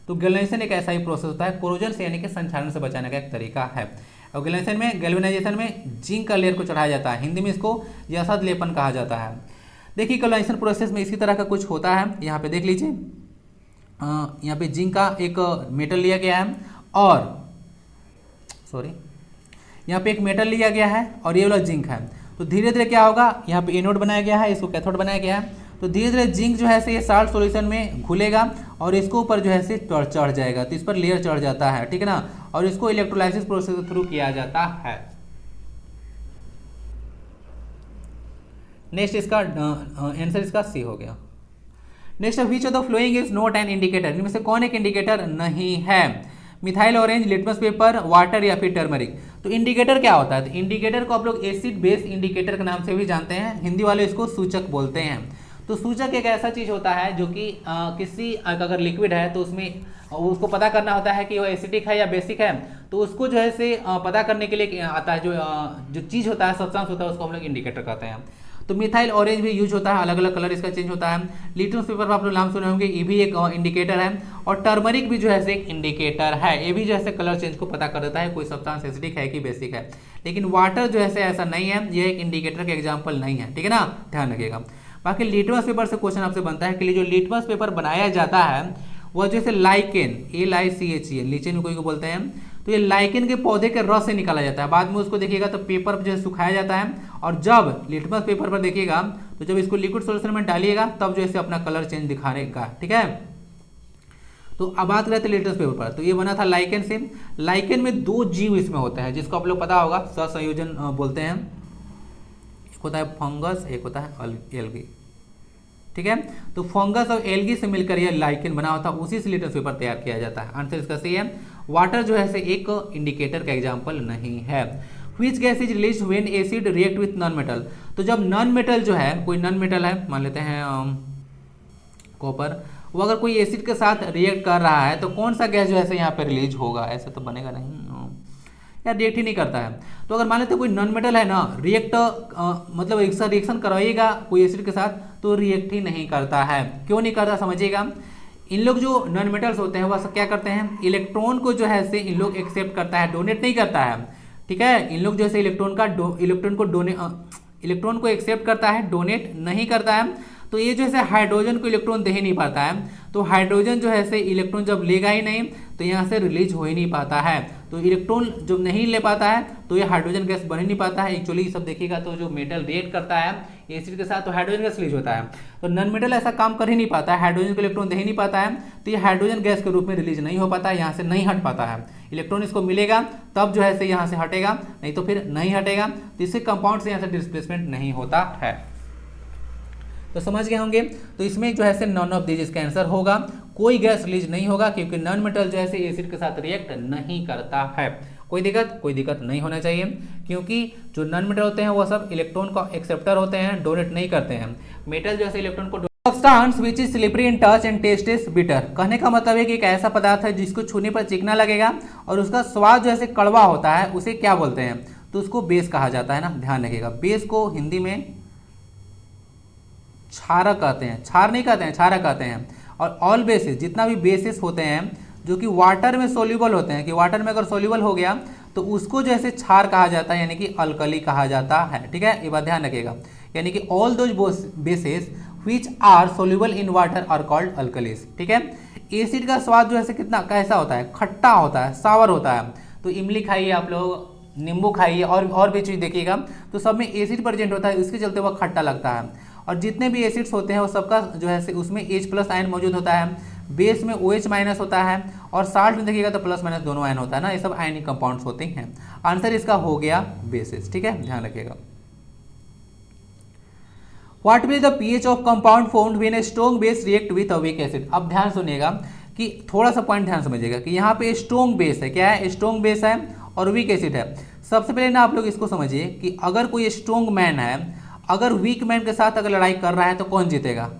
तो गैल्वेनाइजेशन एक ऐसा ही प्रोसेस होता है, कोरोजन से यानी कि संक्षारण से बचाने का एक तरीका है। और गैल्वेनाइजेशन में जिंक का लेयर को चढ़ाया जाता है, हिंदी में इसको यशद लेपन कहा जाता है। देखिए गैल्वेनाइजेशन प्रोसेस में इसी तरह का कुछ होता है, यहाँ पे देख लीजिए, यहाँ पे जिंक का एक मेटल लिया गया है और यहाँ पे एक मेटल लिया गया है और ये वाला जिंक है। तो धीरे धीरे क्या होगा, यहाँ पे एनोड बनाया गया है, इसको कैथोड बनाया गया है। तो धीरे धीरे जिंक जो है ये साल्ट सॉल्यूशन में घुलेगा और इसको ऊपर जो है चढ़ जाएगा, तो इस पर लेयर चढ़ जाता है, ठीक है ना। और इसको इलेक्ट्रोलाइसिस प्रोसेस के थ्रू किया जाता है। नेक्स्ट इसका आंसर इसका सी हो गया। Next, which of the following is not an indicator, इनमें से कौन एक इंडिकेटर नहीं है। Methyl orange, litmus paper, water या फिर टर्मरिक। तो इंडिकेटर क्या होता है, तो इंडिकेटर को आप लोग एसिड बेस इंडिकेटर के नाम से भी जानते हैं, हिंदी वाले इसको सूचक बोलते हैं। तो सूचक एक ऐसा चीज होता है जो कि किसी अगर लिक्विड है तो उसमें उसको पता करना होता है कि वो एसिडिक है या बेसिक है, तो उसको जो है से पता करने के लिए आता है, जो चीज होता है, सब्सटेंस होता है, उसको हम लोग इंडिकेटर कहते हैं। तो मिथाइल ऑरेंज भी यूज होता है, अलग अलग कलर इसका चेंज होता है। लिटमस पेपर पर आप लोग नाम सुने होंगे, ये भी एक इंडिकेटर है। और टर्मरिक भी जो है एक इंडिकेटर है, ये भी जो है कलर चेंज को पता कर देता है कोई सब्सटेंस एसिडिक है कि बेसिक है। लेकिन वाटर जो है ऐसा नहीं है, ये एक इंडिकेटर का एग्जाम्पल नहीं है, ठीक है ना, ध्यान रखिएगा। बाकी लिटमस पेपर से क्वेश्चन आपसे बनता है कि जो लिटमस पेपर बनाया जाता है वह जैसे लाइकेन, LICHEN, लीचेन कोई को बोलते हैं, तो ये लाइकेन के पौधे के रस से निकाला जाता है। बाद में उसको देखिएगा तो पेपर जो है सुखाया जाता है, और जब लिटमस पेपर पर देखिएगा तो जब इसको लिक्विड सॉल्यूशन में डालिएगा तब जो है अपना कलर चेंज दिखाने का, ठीक है। तो अब बात करते हैं लिटमस पेपर पर, तो ये बना था लाइकेन से। लाइकेन में दो जीव इसमें होते हैं जिसको आप लोग पता होगा, सहसंयोजन बोलते हैं। एक होता है फंगस, एक होता है एल्गी, ठीक है। तो फंगस और एल्गी से मिलकर यह लाइकेन बना होता है, उसी से लिटमस पेपर तैयार किया जाता है। आंसर इसका सही है। वाटर जो है एक इंडिकेटर का एग्जाम्पल नहीं है। Which gas is release when acid react with non metal, तो जब नॉन मेटल जो है, कोई नॉन मेटल है, मान लेते हैं कॉपर, वो अगर कोई एसिड के साथ रिएक्ट कर रहा है तो कौन सा गैस जो है यहाँ पे रिलीज होगा, ऐसा तो बनेगा नहीं यार, रिएक्ट ही नहीं करता है। तो अगर मान लेते कोई नॉन मेटल है ना, रिएक्ट मतलब एक साथ रिएक्शन करवाइएगा कोई एसिड के साथ तो रिएक्ट ही नहीं करता है। क्यों नहीं करता समझिएगा। इन लोग जो नॉन मेटल्स होते हैं वह क्या करते हैं, इलेक्ट्रॉन को जो है इन लोग एक्सेप्ट करता है, डोनेट नहीं करता है, ठीक है। इन लोग जैसे इलेक्ट्रॉन को एक्सेप्ट करता है, डोनेट नहीं करता है। तो ये जो है हाइड्रोजन को इलेक्ट्रॉन दे ही नहीं पाता है, तो हाइड्रोजन जो है इलेक्ट्रॉन जब लेगा ही नहीं तो यहाँ से रिलीज हो ही नहीं पाता है। तो इलेक्ट्रॉन जब नहीं ले पाता है तो ये हाइड्रोजन गैस बन ही नहीं पाता है। एक्चुअली सब देखिएगा तो जो मेटल रिएक्ट करता है एसिड के साथ तो हाइड्रोजन गैस रिलीज होता है, तो नॉन मेटल ऐसा काम कर ही नहीं पाता है, हाइड्रोजन को इलेक्ट्रॉन दे ही नहीं पाता है, तो ये हाइड्रोजन गैस के रूप में रिलीज नहीं हो पाता है, यहाँ से नहीं हट पाता है। इलेक्ट्रॉन इसको मिलेगा तब जो है यहाँ से हटेगा, नहीं तो फिर नहीं हटेगा। तो इससे कंपाउंड से यहाँ से डिस्प्लेसमेंट नहीं होता है। तो समझ गए होंगे। तो इसमें जो है नॉन ऑफ दिस इसका आंसर होगा, कोई गैस रिलीज नहीं होगा क्योंकि नॉन मेटल जो है एसिड के साथ रिएक्ट नहीं करता है। कोई दिक्कत नहीं होना चाहिए, क्योंकि जो नॉन मेटल होते हैं वो सब इलेक्ट्रॉन का एक्सेप्टर होते हैं, डोनेट नहीं करते हैं। मेटल जो है इलेक्ट्रॉन को substance which is slippery in touch and taste is bitter, कहने का मतलब है कि एक ऐसा पदार्थ है जिसको छूने पर चिकना लगेगा और उसका स्वाद जो है कड़वा होता है, उसे क्या बोलते हैं, तो उसको बेस कहा जाता है ना, ध्यान रखिएगा। बेस को हिंदी में क्षारक कहते हैं, क्षार नहीं कहते हैं, क्षारक कहते हैं। और ऑल बेसिस, जितना भी बेसिस होते हैं जो कि वाटर में सोल्यूबल होते हैं, कि वाटर में अगर सोल्यूबल हो गया तो उसको जैसे क्षार कहा जाता है, यानी कि अल्कली कहा जाता है, ठीक है। ये बात ध्यान रखिएगा, यानी कि all those bases which are soluble in water are called alkalis, ठीक है। एसिड का स्वाद जो है कितना कैसा होता है, खट्टा होता है, सावर होता है। तो इमली खाइए आप लोग, नींबू खाइए, और भी चीज़ देखिएगा तो सब में एसिड प्रेजेंट होता है, इसके चलते वह खट्टा लगता है। और जितने भी एसिड्स होते हैं वो सबका जो है उसमें H+ आयन मौजूद होता है, बेस में OH- होता है, और साल्ट में देखिएगा तो प्लस माइनस दोनों आयन होता है ना, ये सब आयनिक कंपाउंड्स होते हैं। आंसर इसका हो गया बेसिस, ठीक है, ध्यान रखिएगा। What will the pH of compound found when a strong base react with a weak acid. अब ध्यान सुनिएगा कि थोड़ा सा पॉइंट ध्यान समझिएगा कि यहाँ पे स्ट्रॉन्ग बेस है, क्या है, स्ट्रॉन्ग बेस है और वीक एसिड है। सबसे पहले ना आप लोग इसको समझिए कि अगर कोई स्ट्रॉन्ग मैन है, अगर वीक मैन के साथ अगर लड़ाई कर रहा है तो कौन जीतेगा,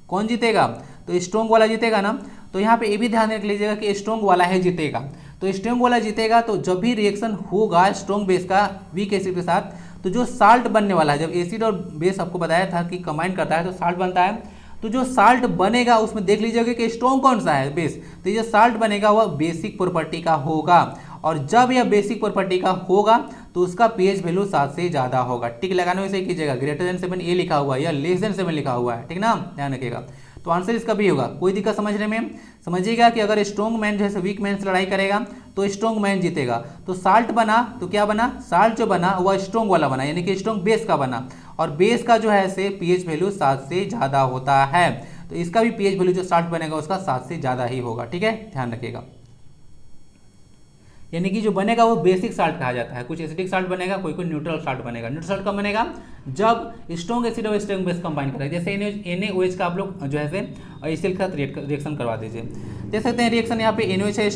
कौन जीतेगा, तो स्ट्रॉन्ग वाला जीतेगा ना। तो यहाँ पे ये भी ध्यान रख लीजिएगा कि स्ट्रॉन्ग वाला है जीतेगा, तो स्ट्रॉन्ग वाला जीतेगा। तो जब भी रिएक्शन होगा स्ट्रॉन्ग बेस का वीक एसिड के साथ, तो जो साल्ट बनने वाला है, जब एसिड और बेस आपको बताया था कि कंबाइन करता है तो साल्ट बनता है, तो जो साल्ट बनेगा उसमें देख लीजिएगा कि स्ट्रॉन्ग कौन सा है, बेस। तो ये साल्ट बनेगा वह बेसिक प्रॉपर्टी का होगा, और जब यह बेसिक प्रॉपर्टी का होगा तो उसका पीएच वैल्यू 7 से ज़्यादा होगा। टिक लगाने में से कीजिएगा, ग्रेटर देन 7 ये लिखा हुआ है या लेस देन 7 लिखा हुआ है, ठीक ना, ध्यान रखिएगा। तो आंसर इसका भी होगा। कोई दिक्कत समझने में, समझिएगा कि अगर स्ट्रॉन्ग मैन जैसे वीक मैन से लड़ाई करेगा तो स्ट्रॉन्ग मैन जीतेगा। तो साल्ट बना तो क्या बना, साल्ट जो बना वह स्ट्रॉन्ग वाला बना, यानी कि स्ट्रॉन्ग बेस का बना, और बेस का जो है से पीएच वैल्यू 7 से ज़्यादा होता है। तो इसका भी पीएच वैल्यू जो साल्ट बनेगा उसका 7 से ज़्यादा ही होगा, ठीक है, ध्यान रखिएगा। यानी कि जो बनेगा वो बेसिक साल्ट कहा जाता है। कुछ एसिडिक साल्ट बनेगा, कोई न्यूट्रल साल्ट बनेगा। न्यूट्रल साल्ट कब बनेगा, जब स्ट्रॉन्ग एसिड और स्ट्रॉन्ग बेस कंबाइन करेगा। जैसे NaOH का आप लोग जो है से इसी के साथ रिएक्शन करवा दीजिए। देख सकते हैं रिएक्शन यहाँ पे NaOH है,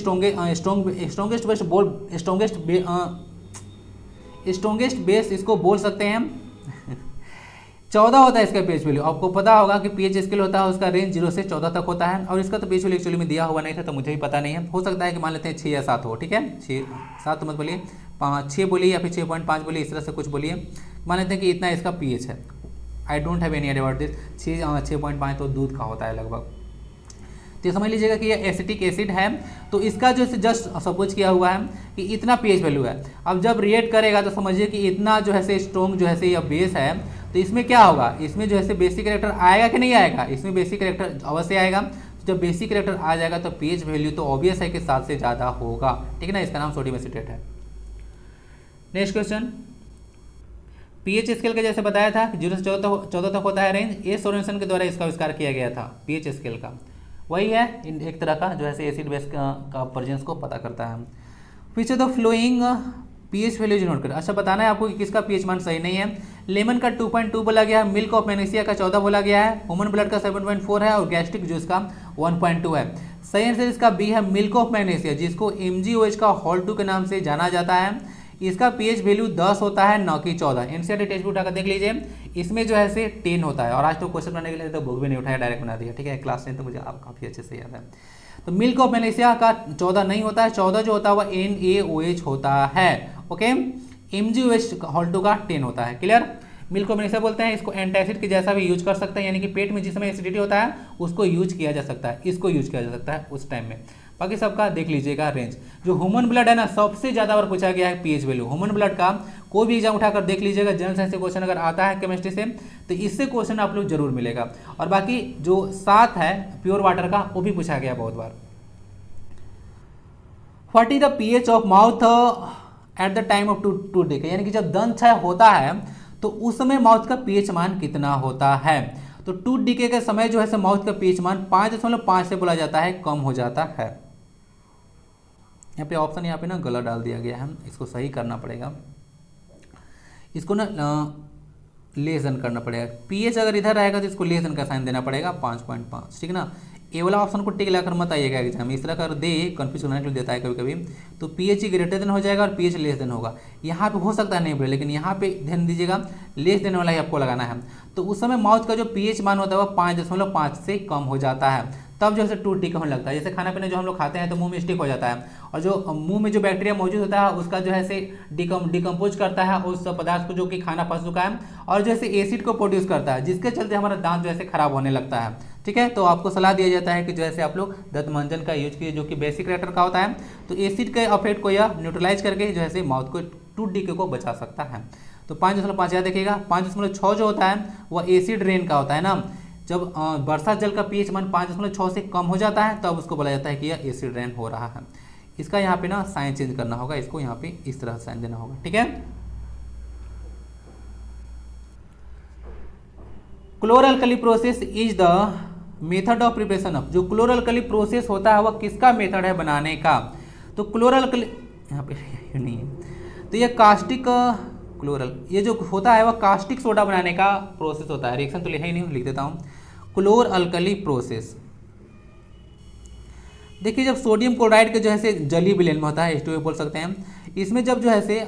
स्ट्रॉन्गेस्ट बेस इसको बोल सकते हैं हम 14 होता है इसका पीएच वैल्यू। आपको पता होगा कि पीएच स्केल होता है उसका रेंज 0 से 14 तक होता है, और इसका तो पीएच वैल्यू एक्चुअली में दिया हुआ नहीं था तो मुझे भी पता नहीं है। हो सकता है कि मान लेते हैं 6 या 7 हो, ठीक है, 6 7 तो मत बोलिए, 6 बोलिए या फिर 6.5 बोलिए, इस तरह से कुछ बोलिए। मान लेते हैं कि इतना इसका पीएच है। I don't have any idea about this. 6.5 तो दूध का होता है लगभग। तो समझ लीजिएगा कि ये एसिटिक एसिड है, तो इसका जो जस्ट सपोज किया हुआ है कि इतना पीएच वैल्यू है। अब जब रिएक्ट करेगा तो समझिए कि इतना जो है से स्ट्रॉन्ग जो है से या बेस है, तो इसमें क्या होगा, इसमें जो है से बेसिक कैरेक्टर आएगा कि नहीं आएगा, इसमें बेसिक कैरेक्टर अवश्य आएगा। तो जब बेसिक कैरेक्टर आ जाएगा तो पीएच वैल्यू तो ऑब्वियस है कि 7 से ज़्यादा होगा, ठीक है ना, इसका नाम सोडियम एसिटेट है। नेक्स्ट क्वेश्चन, पीएच स्केल का जैसे बताया था 0 से 14 तक होता है रेंज। ए सोरेनसन के द्वारा इसका आविष्कार किया गया था पीएच स्केल का, वही है एक तरह का जो है एसिड बेस का प्रेजेंस को पता करता है। पीछे तो फ्लोइंग पीएच वैल्यू नोट कर। अच्छा बताना है आपको कि किसका पीएच मान सही नहीं है। लेमन का 2.2 बोला गया है, मिल्क ऑफ मैग्नीशिया का 14 बोला गया है, ह्यूमन ब्लड का 7.4 है और गैस्ट्रिक जूस का 1.2 है। सही आंसर इसका बी है, मिल्क ऑफ मैग्नीशिया, जिसको MgOH का हॉल 2 के नाम से जाना जाता है। इसका पीएच वैल्यू 10 होता है, न कि 14। एनसीईआरटी टेक्स्ट बुक उठाकर देख लीजिए, इसमें जो है से 10 होता है। और आज तो क्वेश्चन बनाने के लिए तो बुक भी नहीं उठाया, डायरेक्ट बना दिया, ठीक है, क्लास 10 तो मुझे आप काफ़ी अच्छे से याद है। तो मिल्क ऑफ मैग्नीशिया का 14 नहीं होता है, 14 जो होता है वह NaOH होता है, ओके। MgOH हॉल 2 का 10 होता है, क्लियर। मिल्क ऑफ मैग्नीशिया बोलते हैं, इसको एंटासिड के जैसा भी यूज कर सकते हैं, यानी कि पेट में जिस समय एसिडिटी होता है उसको यूज किया जा सकता है, इसको यूज किया जा सकता है उस टाइम में। बाकी सबका देख लीजिएगा रेंज। जो ह्यूमन ब्लड है ना, सबसे ज़्यादा बार पूछा गया है पीएच वैल्यू ह्यूमन ब्लड का। कोई भी एग्जाम उठाकर देख लीजिएगा, जनरल साइंस से क्वेश्चन अगर आता है केमिस्ट्री से तो इससे क्वेश्चन आप लोग जरूर मिलेगा। और बाकी जो 7 है प्योर वाटर का, वो भी पूछा गया बहुत बार। What is the pH of mouth at the time of tooth decay, यानी कि जब दंत क्षय होता है तो उस समय माउथ का पीएच मान कितना होता है। तो टूथ डिके के समय जो है माउथ का पीएच मान 5.5 से बोला जाता है कम हो जाता है। यहाँ पे ऑप्शन यहाँ पे ना गलत डाल दिया गया है, इसको सही करना पड़ेगा, इसको ना लेस देन करना पड़ेगा। पीएच अगर इधर रहेगा तो इसको लेस देन का साइन देना पड़ेगा 5.5, ठीक ना। ए वाला ऑप्शन को टिक लगाकर मत आइएगा एग्जाम में, इस तरह कर दे कंफ्यूज करने के लिए देता है कभी कभी। तो पीएच ग्रेटर देन हो जाएगा और पीएच लेस देन होगा। यहाँ पे हो सकता है नहीं बोले, लेकिन यहाँ पे ध्यान दीजिएगा लेस देन वाला ही आपको लगाना है। तो उस समय माउथ का जो पीएच मान होता है वह 5.5 से कम हो जाता है, तब जो है टूथ डिके होने लगता है। जैसे खाना पीना जो हम लोग खाते हैं तो मुंह में स्टिक हो जाता है, और जो मुंह में जो बैक्टीरिया मौजूद होता है उसका जो है से डिकम्पोज करता है उस पदार्थ को जो कि खाना पच चुका है, और जैसे एसिड को प्रोड्यूस करता है, जिसके चलते हमारा दांत जो है खराब होने लगता है, ठीक है। तो आपको सलाह दिया जाता है कि जो है आप लोग दंत मंजन का यूज कीजिए, जो कि बेसिक कैरेक्टर का होता है। तो एसिड के अफेक्ट को यह न्यूट्रलाइज करके जो है माउथ को टूथ डिके को बचा सकता है। तो 5.5 याद देखिएगा। 5.6 जो होता है वह एसिड रेन का होता है ना। जब वर्षा जल का पीएच मान 5.6 से कम हो जाता है तब उसको बोला जाता है कि यह एसिड रेन हो रहा है। इसका यहाँ पे ना साइन चेंज करना होगा, इसको यहाँ पे इस तरह साइन देना होगा, ठीक है। Chloralkali process is the method of preparation of, जो क्लोरअल्कली प्रोसेस होता है वह किसका मेथड है बनाने का। तो क्लोरअल्कली यहाँ पे नहीं है, तो यह कास्टिक क्लोरल ये जो होता है वह कास्टिक सोडा बनाने का प्रोसेस होता है। रिएक्शन तो लिखा ही नहीं, लिख देता हूँ। क्लोरअल्कली प्रोसेस, देखिए जब सोडियम क्लोराइड के जो है से जलीय विलयन में होता है, H2O बोल सकते हैं, इसमें जब जो है से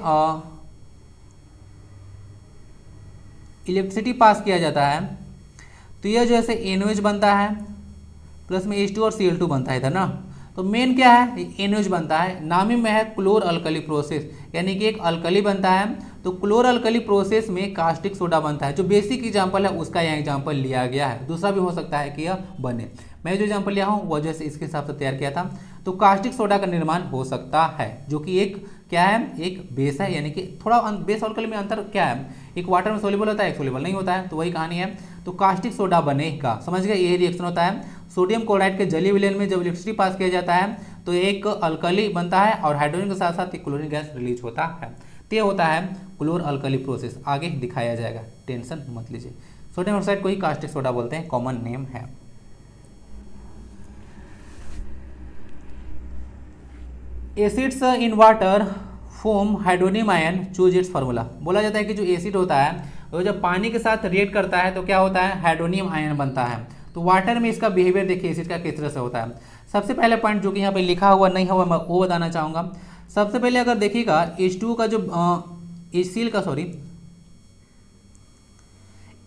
इलेक्ट्रिसिटी पास किया जाता है तो यह जो है से NOH बनता है, प्लस में H2 और Cl2 बनता है इधर ना। तो मेन क्या है, NOH बनता है, नाम ही में है क्लोर अल्कली प्रोसेस, यानी कि एक अल्कली बनता है। तो क्लोर अल्कली प्रोसेस में कास्टिक सोडा बनता है। जो बेसिक एग्जाम्पल है उसका यहाँ एग्जाम्पल लिया गया है, दूसरा भी हो सकता है कि यह बने। मैं जो एग्जाम्पल लिया हूँ वो जो है इसके हिसाब से तैयार किया था। तो कास्टिक सोडा का निर्माण हो सकता है, जो कि एक क्या है, एक बेस है, यानी कि थोड़ा बेस और अल्कली में अंतर क्या है, एक वाटर में सोल्यूबल होता है, एक सोल्यूबल नहीं होता है, तो वही कहानी है। तो कास्टिक सोडा बनेगा, समझ गए, ये रिएक्शन होता है। सोडियम क्लोराइड के जलीय विलयन में जब इलेक्ट्रिसिटी पास किया जाता है तो एक अल्कली बनता है और हाइड्रोजन के साथ साथ एक क्लोरीन गैस रिलीज होता है। तो ये होता है क्लोर अल्कली प्रोसेस, आगे दिखाया जाएगा, टेंशन मत लीजिए। सोडियम ऑक्साइड को ही कास्टिक सोडा बोलते हैं, कॉमन नेम है। Acids in water form hydronium ion, choose it's formula. बोला जाता है कि जो एसिड होता है वो जब पानी के साथ रिएक्ट करता है तो क्या होता है, हाइड्रोनियम आयन बनता है। तो वाटर में इसका बिहेवियर देखिए एसिड का किस तरह से होता है। सबसे पहले पॉइंट जो कि यहाँ पे लिखा हुआ नहीं हुआ मैं वो बताना चाहूँगा। सबसे पहले अगर देखिएगा H2 का जो HCl का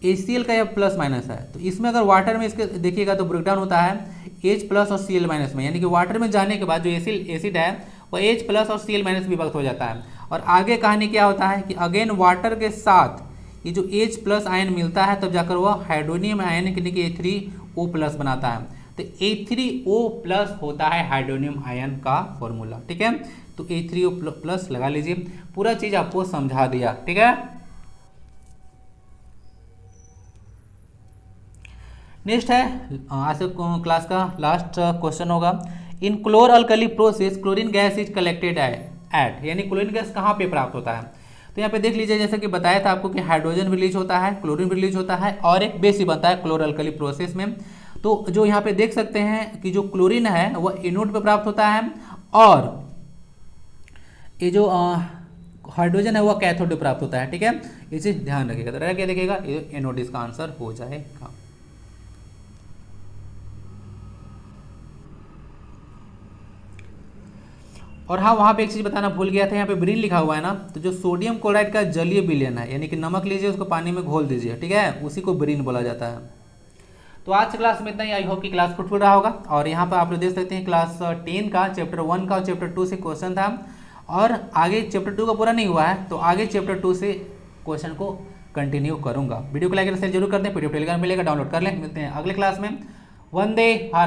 HCl का यह प्लस माइनस है, तो इसमें अगर वाटर में इसके देखिएगा तो ब्रेकडाउन होता है H प्लस और Cl माइनस में, यानी कि वाटर में जाने के बाद जो एसिड है वो H प्लस और Cl माइनस विभक्त हो जाता है। और आगे कहानी क्या होता है कि अगेन वाटर के साथ ये जो H प्लस आयन मिलता है तब जाकर वह हाइड्रोनियम आयन यानी कि H3O प्लस बनाता है। तो H3O प्लस होता है हाइड्रोनियम आयन का फॉर्मूला, ठीक है। तो H3O प्लस लगा लीजिए, पूरा चीज आपको समझा दिया, ठीक है। नेक्स्ट है आज क्लास का लास्ट क्वेश्चन होगा। In chloralkali process chlorine gas is collected at, यानी क्लोरीन गैस कहाँ पे प्राप्त होता है। तो यहाँ पे देख लीजिए, जैसे कि बताया था आपको कि हाइड्रोजन रिलीज होता है, क्लोरीन रिलीज होता है और एक बेस ही बनता है क्लोर अल्कली प्रोसेस में। तो जो यहाँ पे देख सकते हैं कि जो क्लोरीन है वह एनोड पे प्राप्त होता है और ये जो हाइड्रोजन है वह कैथोड पे प्राप्त होता है, ठीक है। ये चीज ध्यान रखिएगा, तो क्या देखिएगा, ये एनोड इसका आंसर हो जाएगा। और हाँ, वहाँ पे एक चीज़ बताना भूल गया था, यहाँ पे ब्रीन लिखा हुआ है ना, तो जो सोडियम क्लोराइड का जलीय विलयन है, यानी कि नमक लीजिए उसको पानी में घोल दीजिए, ठीक है, उसी को ब्रीन बोला जाता है। तो आज की क्लास में इतना ही। आई होप कि क्लास फ्रूटफुल रहा होगा। और यहाँ पर आप लोग देख सकते हैं क्लास 10 का चैप्टर 1 का और चैप्टर 2 से क्वेश्चन था, और आगे चैप्टर 2 का पूरा नहीं हुआ है, तो आगे चैप्टर 2 से क्वेश्चन को कंटिन्यू करूँगा। वीडियो को लाइक और शेयर जरूर कर दें, पीडीएफ टेलीग्राम मिलेगा, डाउनलोड कर लें। मिलते हैं अगले क्लास में। वंदे भारत।